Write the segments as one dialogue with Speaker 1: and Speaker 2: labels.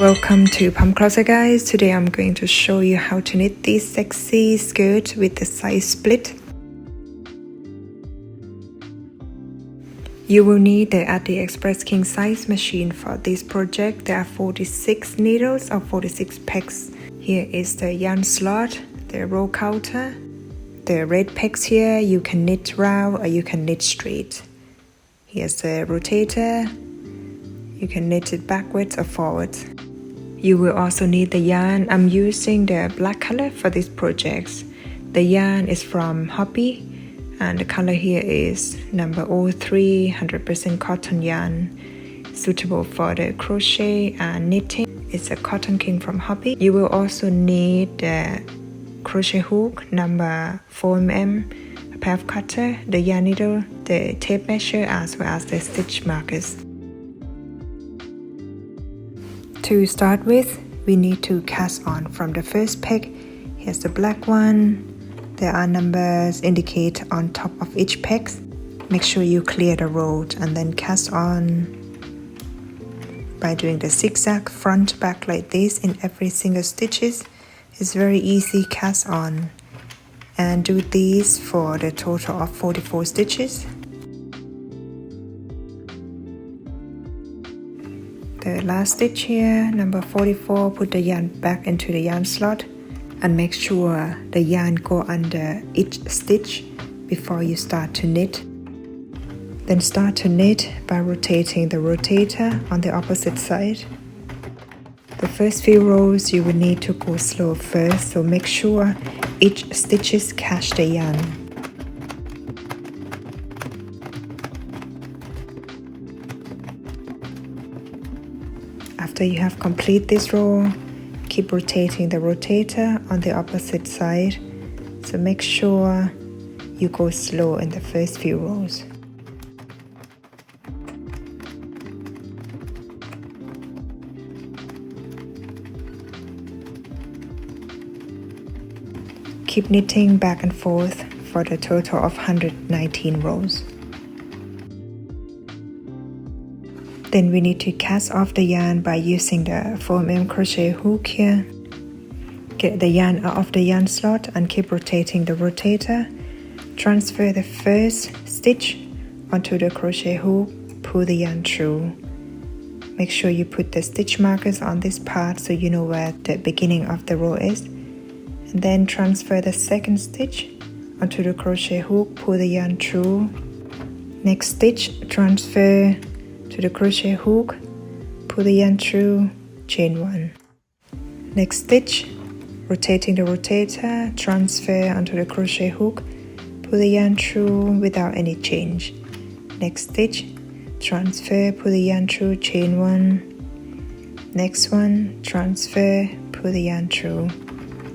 Speaker 1: Welcome to POMCLOSET guys. Today I'm going to show you how to knit this sexy skirt with the size split. You will need the addi Express King size machine for this project. There are 46 needles or 46 pegs. Here is the yarn slot, the row counter, the red pegs here. You can knit round or you can knit straight. Here's the rotator. You can knit it backwards or forwards. You will also need the yarn. I'm using the black color for this project. The yarn is from Hobby and the color here is number 03, 100% cotton yarn, suitable for the crochet and knitting. It's a cotton king from Hobby. You will also need the crochet hook number 4mm, a pair of cutter, the yarn needle, the tape measure, as well as the stitch markers. To start with, we need to cast on from the first peg. Here's the black one. There are numbers indicated on top of each peg. Make sure you clear the road and then cast on by doing the zigzag front back like this in every single stitches. It's very easy, cast on, and do these for the total of 44 stitches. The last stitch here, number 44, put the yarn back into the yarn slot and make sure the yarn go under each stitch before you start to knit. Then start to knit by rotating the rotator on the opposite side. The first few rows you will need to go slow first, so make sure each stitches catch the yarn. After you have completed this row, keep rotating the rotator on the opposite side, so make sure you go slow in the first few rows. Keep knitting back and forth for the total of 119 rows. Then we need to cast off the yarn by using the 4mm crochet hook here. Get the yarn out of the yarn slot and keep rotating the rotator. Transfer the first stitch onto the crochet hook, pull the yarn through. Make sure you put the stitch markers on this part so you know where the beginning of the row is. And then transfer the second stitch onto the crochet hook, pull the yarn through. Next stitch, transfer to the crochet hook, pull the yarn through, chain 1. Next stitch, rotating the rotator, transfer onto the crochet hook, pull the yarn through without any change. Next stitch, transfer, pull the yarn through, chain 1. Next one, transfer, pull the yarn through.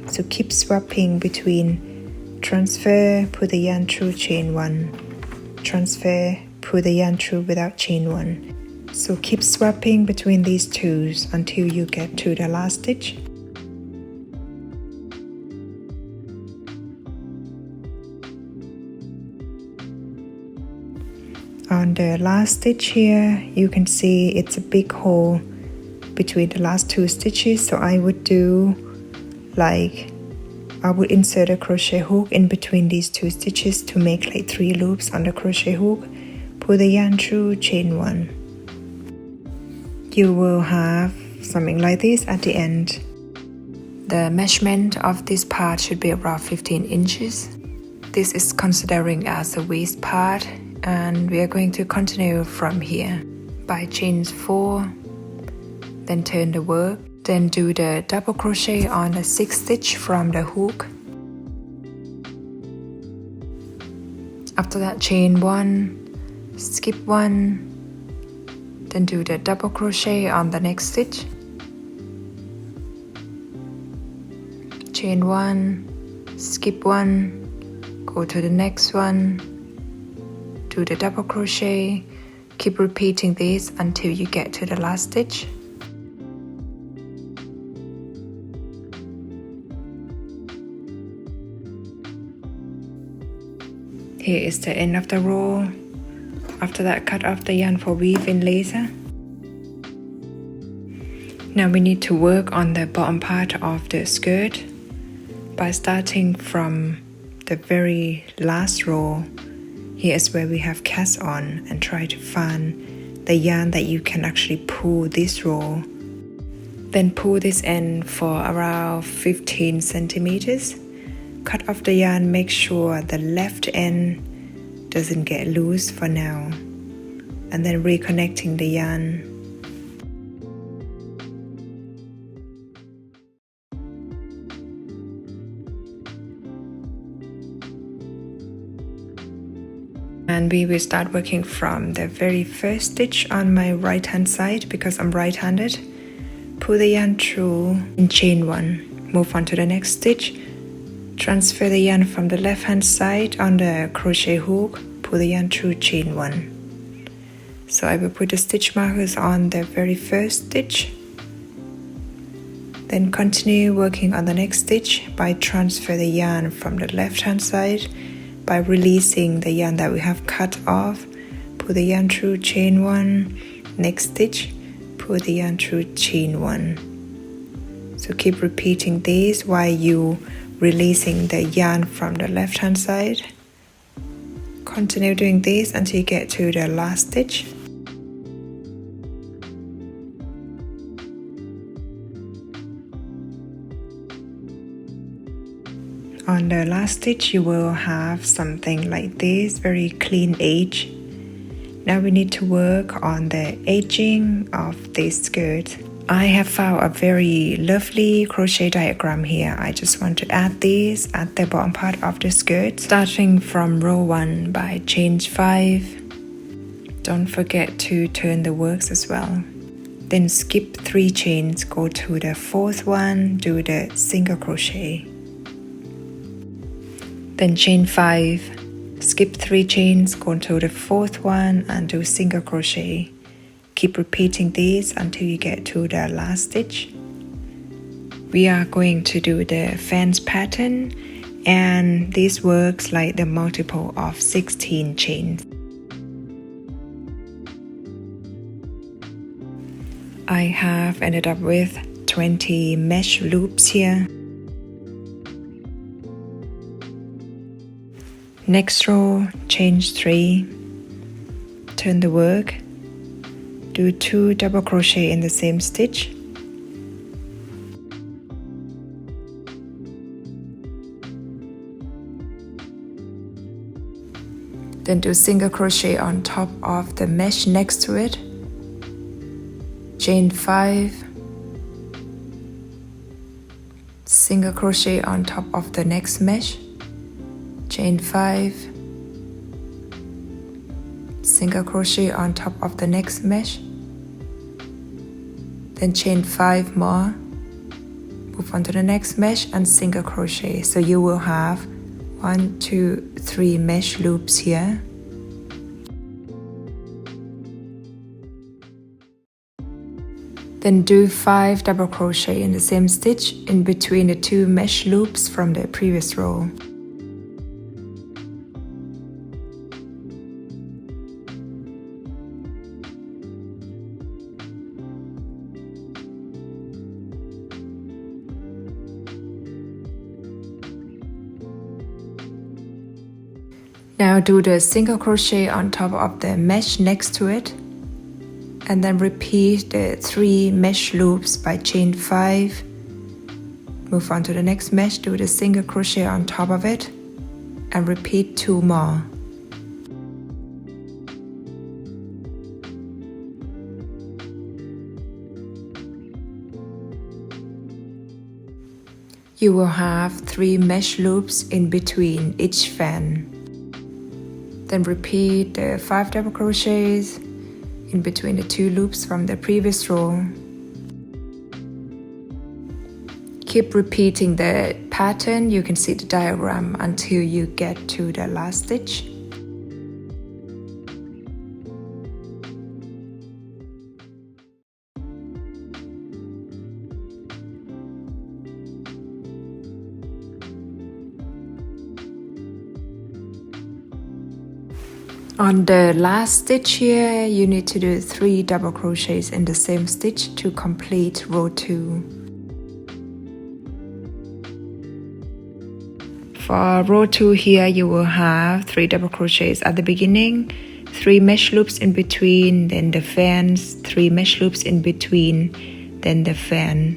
Speaker 1: So keep swapping between transfer, pull the yarn through, chain 1, transfer, pull the yarn through without chain 1. So keep swapping between these twos until you get to the last stitch. On the last stitch here, you can see it's a big hole between the last two stitches, so I would insert a crochet hook in between these two stitches to make like 3 loops on the crochet hook. Pull the yarn through, chain 1. You will have something like this at the end. The measurement of this part should be around 15 inches. This is considering as the waist part, and we are going to continue from here by chains 4, then turn the work, then do the double crochet on the 6th stitch from the hook. After that, chain 1, skip 1, then do the double crochet on the next stitch, chain 1, skip 1, go to the next one, do the double crochet, keep repeating this until you get to the last stitch. Here is the end of the row. After that, cut off the yarn for weave in laser. Now we need to work on the bottom part of the skirt by starting from the very last row. Here is where we have cast on, and try to find the yarn that you can actually pull this row. Then pull this end for around 15 centimeters. Cut off the yarn, make sure the left end doesn't get loose for now, and then reconnecting the yarn. And we will start working from the very first stitch on my right hand side because I'm right handed. Pull the yarn through and chain 1. Move on to the next stitch. Transfer the yarn from the left hand side on the crochet hook. Pull the yarn through, chain 1. So I will put the stitch markers on the very first stitch. Then continue working on the next stitch by transfer the yarn from the left hand side by releasing the yarn that we have cut off. Pull the yarn through, chain 1. Next stitch, pull the yarn through, chain 1. So keep repeating this while you releasing the yarn from the left hand side. Continue doing this until you get to the last stitch. On the last stitch you will have something like this, very clean edge. Now we need to work on the edging of this skirt. I have found a very lovely crochet diagram here. I just want to add this at the bottom part of the skirt, starting from row 1 by chain 5. Don't forget to turn the works as well. Then skip 3 chains, go to the 4th one, do the single crochet. Then chain 5, skip 3 chains, go to the 4th one and do single crochet. Keep repeating this until you get to the last stitch. We are going to do the fence pattern, and this works like the multiple of 16 chains. I have ended up with 20 mesh loops here. Next row, chain 3, turn the work, do 2 double crochet in the same stitch. Then do single crochet on top of the mesh next to it. Chain 5, single crochet on top of the next mesh. Chain 5, single crochet on top of the next mesh, then chain 5 more, move on to the next mesh and single crochet. So you will have 1, 2, 3 mesh loops here. Then do 5 double crochet in the same stitch in between the 2 mesh loops from the previous row. Now do the single crochet on top of the mesh next to it, and then repeat the 3 mesh loops by chain 5. Move on to the next mesh, do the single crochet on top of it, and repeat 2 more. You will have 3 mesh loops in between each fan. Then repeat the 5 double crochets in between the 2 loops from the previous row. Keep repeating the pattern, you can see the diagram, until you get to the last stitch. On the last stitch here, you need to do 3 double crochets in the same stitch to complete row 2. For row 2 here, you will have 3 double crochets at the beginning, 3 mesh loops in between, then the fans, 3 mesh loops in between, then the fan.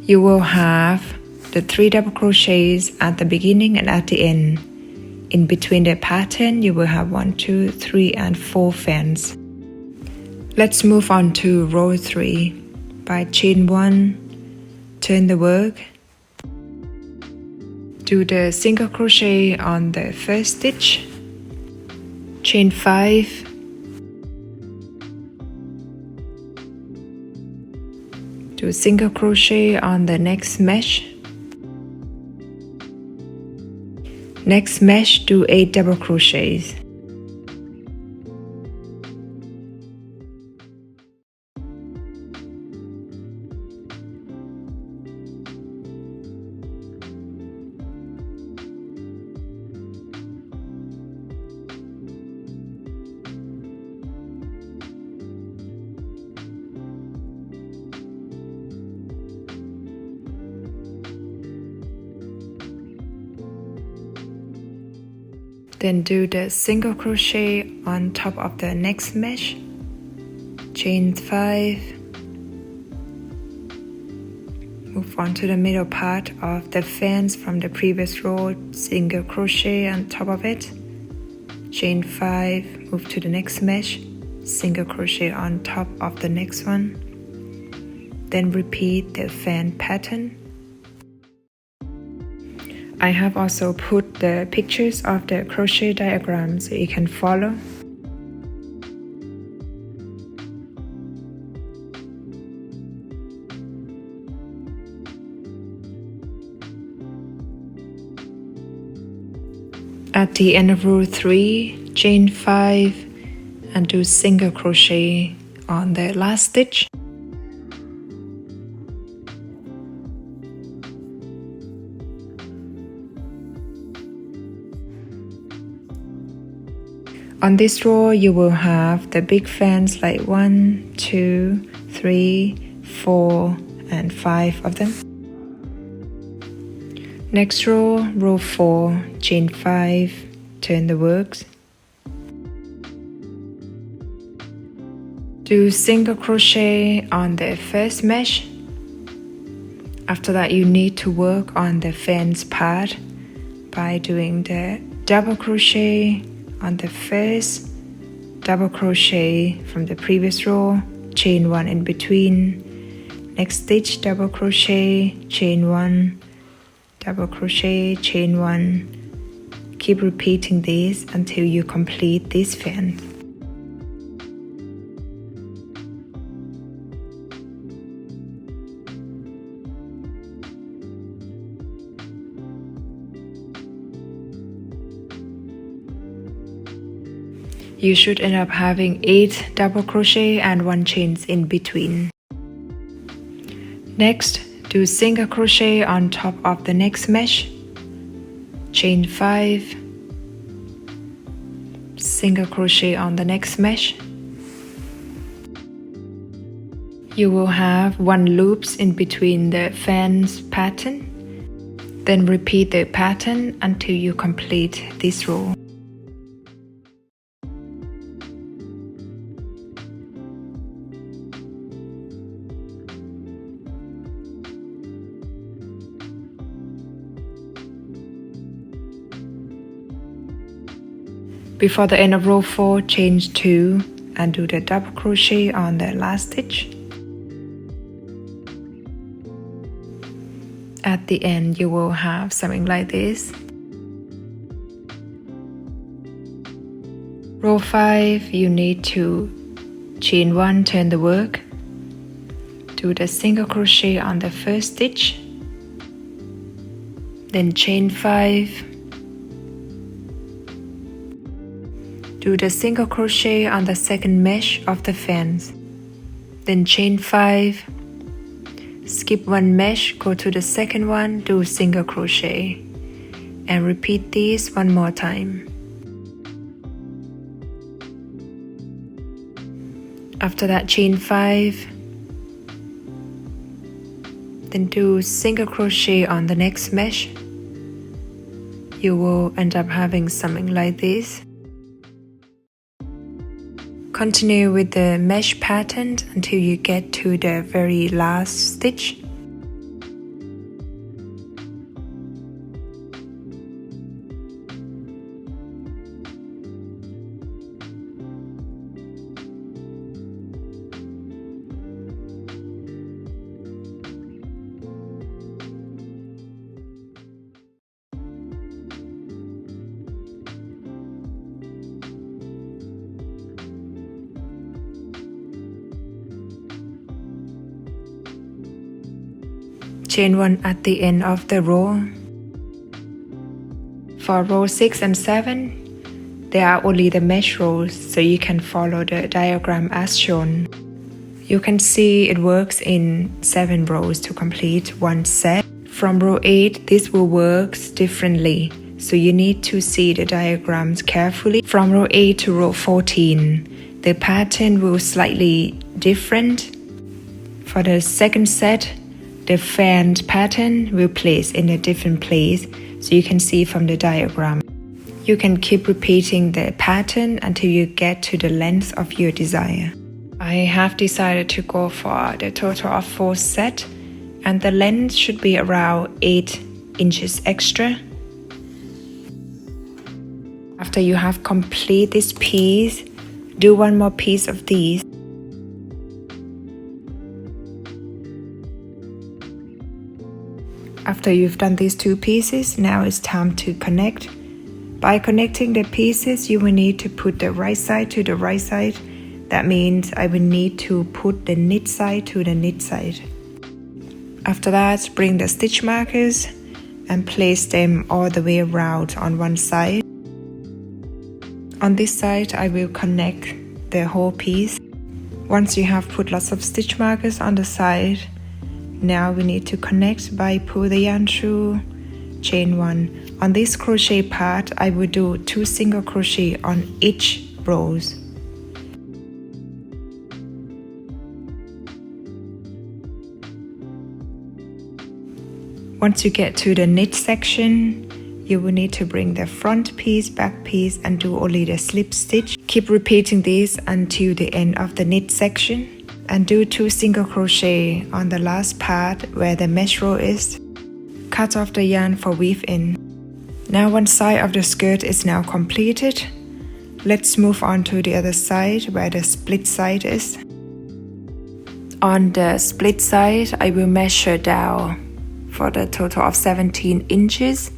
Speaker 1: You will have the 3 double crochets at the beginning and at the end. In between the pattern, you will have 1, 2, 3, and 4 fans. Let's move on to row 3. By chain 1, turn the work. Do the single crochet on the first stitch. Chain 5. Do a single crochet on the next mesh. Next mesh, do 8 double crochets. Then do the single crochet on top of the next mesh. Chain 5. Move on to the middle part of the fans from the previous row. Single crochet on top of it. Chain 5. Move to the next mesh. Single crochet on top of the next one. Then repeat the fan pattern. I have also put the pictures of the crochet diagram so you can follow. At the end of row 3, chain 5 and do single crochet on the last stitch. On this row, you will have the big fans like 1, 2, 3, 4, and 5 of them. Next row, row 4, chain 5, turn the works. Do single crochet on the first mesh. After that, you need to work on the fans part by doing the double crochet on the first, double crochet from the previous row, chain 1 in between, next stitch double crochet, chain 1, double crochet, chain 1. Keep repeating this until you complete this fan. You should end up having 8 double crochet and 1 chains in between. Next, do single crochet on top of the next mesh. Chain 5, single crochet on the next mesh. You will have 1 loops in between the fans pattern. Then repeat the pattern until you complete this row. Before the end of row 4, chain 2 and do the double crochet on the last stitch. At the end, you will have something like this. Row 5, you need to chain 1, turn the work. Do the single crochet on the first stitch. Then chain 5. Do the single crochet on the second mesh of the fans. Then chain 5. Skip 1 mesh, go to the second one, do single crochet. And repeat this 1 more time. After that, chain 5, then do single crochet on the next mesh. You will end up having something like this. Continue with the mesh pattern until you get to the very last stitch. Chain 1 at the end of the row. For row 6 and 7, there are only the mesh rows, so you can follow the diagram as shown. You can see it works in 7 rows to complete one set. From row 8, this will work differently, so you need to see the diagrams carefully. From row 8 to row 14, the pattern will slightly different. For the second set, the fan pattern will place in a different place, so you can see from the diagram. You can keep repeating the pattern until you get to the length of your desire. I have decided to go for the total of 4 sets, and the length should be around 8 inches extra. After you have completed this piece, do one more piece of these. After you've done these 2 pieces, now it's time to connect. By connecting the pieces, you will need to put the right side to the right side. That means I will need to put the knit side to the knit side. After that, bring the stitch markers and place them all the way around on one side. On this side, I will connect the whole piece. Once you have put lots of stitch markers on the side, now we need to connect by pull the yarn through, chain 1. On this crochet part, I will do 2 single crochet on each rows. Once you get to the knit section, you will need to bring the front piece, back piece, and do only the slip stitch. Keep repeating this until the end of the knit section. And do 2 single crochet on the last part where the mesh row is. Cut off the yarn for weave in. Now one side of the skirt is now completed. Let's move on to the other side where the split side is. On the split side, I will measure down for the total of 17 inches.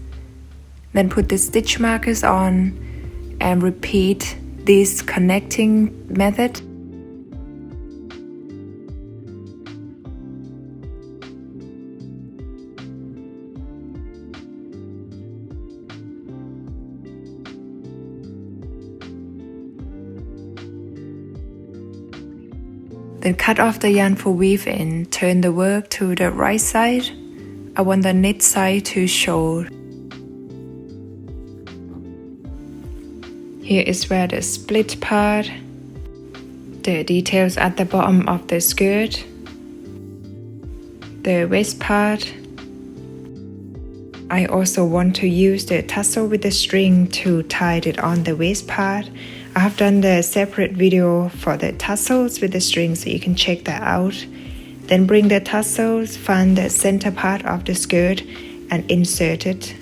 Speaker 1: Then put the stitch markers on and repeat this connecting method. Then cut off the yarn for weave in, turn the work to the right side. I want the knit side to show. Here is where the split part, the details at the bottom of the skirt, the waist part. I also want to use the tassel with the string to tie it on the waist part. I have done the separate video for the tassels with the string, so you can check that out. Then bring the tassels, find the center part of the skirt and insert it.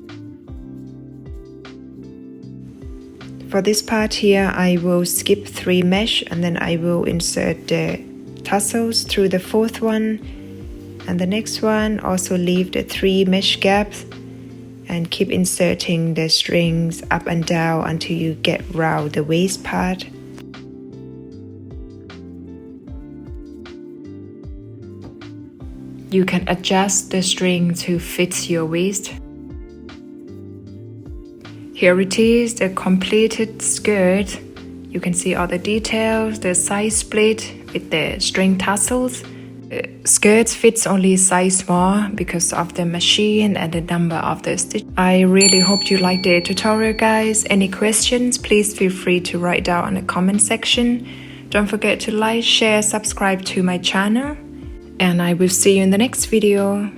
Speaker 1: For this part here, I will skip 3 mesh and then I will insert the tassels through the 4th one and the next one. Also leave the 3 mesh gaps and keep inserting the strings up and down until you get round the waist part. You can adjust the string to fit your waist. Here it is, the completed skirt. You can see all the details, the side split with the string tassels. Skirts fits only size small because of the machine and the number of the stitch. I really hope you liked the tutorial, guys. Any questions, please feel free to write down in the comment section. Don't forget to like, share, subscribe to my channel, and I will see you in the next video.